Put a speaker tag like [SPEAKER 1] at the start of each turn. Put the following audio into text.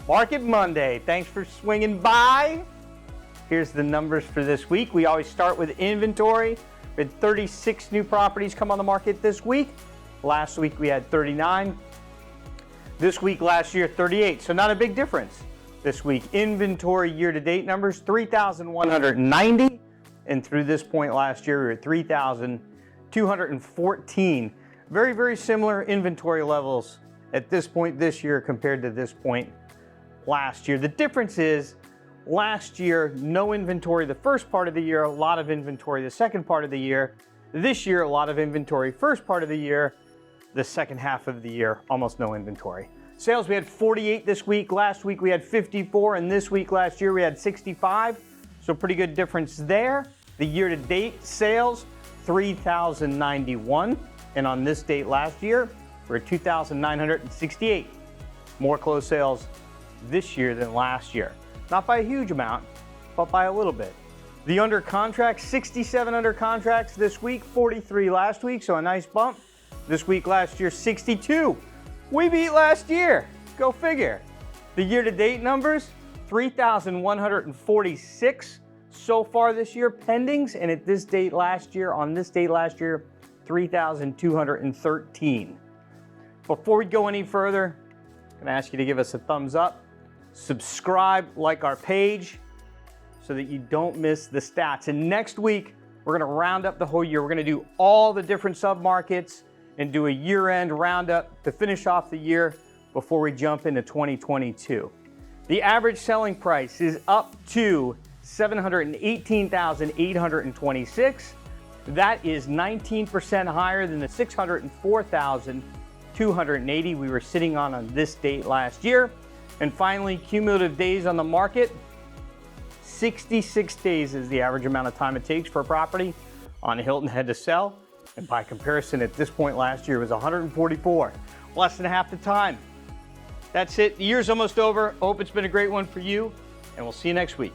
[SPEAKER 1] Market Monday. Thanks for swinging by. Here's the numbers for this week. We always start with inventory. We had 36 new properties come on the market this week. Last week we had 39. This week last year 38. So not a big difference. This week inventory year-to-date numbers 3,190, and through this point last year we were at 3,214. Very, very similar inventory levels at this point this year compared to this point last year. The difference is last year, no inventory the first part of the year, a lot of inventory the second part of the year. This year, a lot of inventory first part of the year, the second half of the year, almost no inventory. Sales, we had 48 this week. Last week we had 54, and this week last year we had 65. So pretty good difference there. The year-to-date sales, 3,091. And on this date last year, we're at 2,968. More closed sales this year than last year. Not by a huge amount, but by a little bit. The under contracts, 67 under contracts this week, 43 last week, so a nice bump. This week last year, 62. We beat last year, go figure. The year-to-date numbers, 3,146 so far this year pendings, and at this date last year, on this date last year, 3,213. Before we go any further, I'm gonna ask you to give us a thumbs up, subscribe, like our page so that you don't miss the stats. And next week, we're gonna round up the whole year. We're gonna do all the different sub-markets and do a year-end roundup to finish off the year before we jump into 2022. The average selling price is up to $718,826. That is 19% higher than the $604,280 we were sitting on this date last year. And finally, cumulative days on the market, 66 days is the average amount of time it takes for a property on Hilton Head to sell. And by comparison, at this point last year, it was 144, less than half the time. That's it. The year's almost over. I hope it's been a great one for you, and we'll see you next week.